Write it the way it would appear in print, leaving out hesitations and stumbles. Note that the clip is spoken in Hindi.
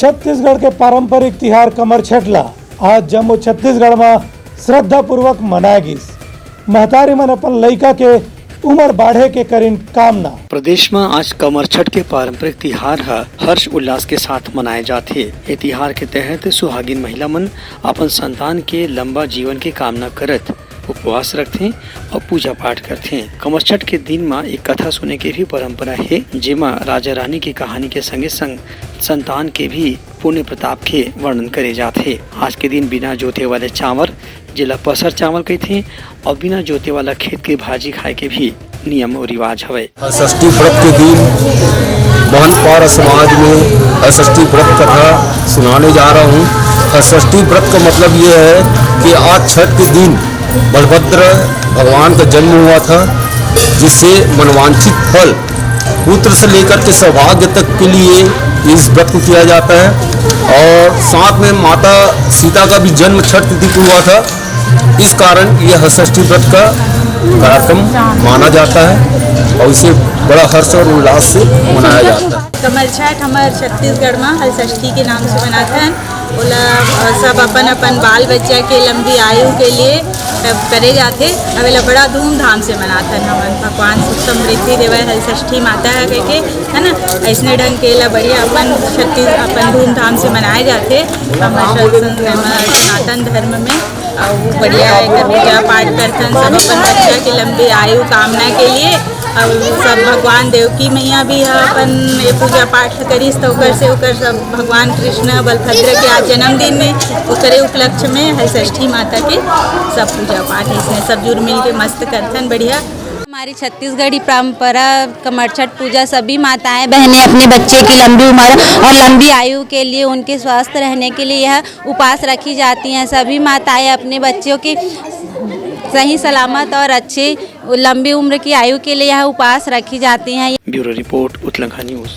छत्तीसगढ़ के पारंपरिक तिहार कमर छठला आज जम्मू छत्तीसगढ़ में श्रद्धा पूर्वक मनाया गिस। महतारी मन अपन लइका के उम्र बाढ़े के करीन कामना। प्रदेश में आज कमर छठ के पारंपरिक तिहार हर्ष उल्लास के साथ मनाए जाते। ये तिहार के तहत सुहागिन महिला मन अपन संतान के लंबा जीवन की कामना करत उपवास रखते और पूजा पाठ करते। कमर छठ के दिन में एक कथा सुने के भी परंपरा है, जेमा राजा रानी की कहानी के संगे संग संतान के भी पुण्य प्रताप के वर्णन करे जाते। आज के दिन बिना जोते वाले चावल जिला पसर चावल कहते और बिना जोते वाला खेत के भाजी खाए के भी नियम और रिवाज हवे। षष्ठी व्रत के दिन मोहनपारा समाज में षष्ठी व्रत कथा सुनाने जा रहा हूँ। षष्ठी व्रत का मतलब ये है कि आज छठ के दिन बलभद्र भगवान का जन्म हुआ था, जिससे मनवांछित फल पुत्र से लेकर के सौभाग्य तक के लिए इस व्रत को किया जाता है। और साथ में माता सीता का भी जन्म छठ तिथि को हुआ था, इस कारण यह षष्ठी व्रत का कार्यक्रम माना जाता है और इसे बड़ा हर्ष और उल्लास से मनाया जाता है। कमर छठ हमारे छत्तीसगढ़ में हल षष्ठी के नाम से मनाते हैं। ओला सब अपन अपन बाल बच्चा के लंबी आयु के लिए करे जाते। अवेला बड़ा धूमधाम से मनाते हैं। हमन भगवान सुख समृद्धि देवे हल षष्ठी माता है के है ना, ऐसने ढंग के ला बढ़िया अपन धूमधाम से मनाए जाते। हमारे सनातन धर्म में और बढ़िया एक पूजा पाठ करते हैं। सब अपन बच्चा की लंबी आयु कामना के लिए और सब भगवान देवकी मैया भी है अपन ये पूजा पाठ करीस तो से ओकर सब भगवान कृष्ण बलभद्र के आज जन्मदिन में ओकरे उपलक्ष्य में है षष्ठी माता के सब पूजा पाठ इसमें सब जुड़ मिल के मस्त करते हैं बढ़िया। हमारी छत्तीसगढ़ी परंपरा कमर छठ पूजा सभी माताएं बहनें अपने बच्चे की लंबी उम्र और लंबी आयु के लिए उनके स्वस्थ रहने के लिए यह उपास रखी जाती हैं। सभी माताएं अपने बच्चों की सही सलामत और अच्छी लंबी उम्र की आयु के लिए यह उपास रखी जाती हैं। Bureau report Uttarakhand news.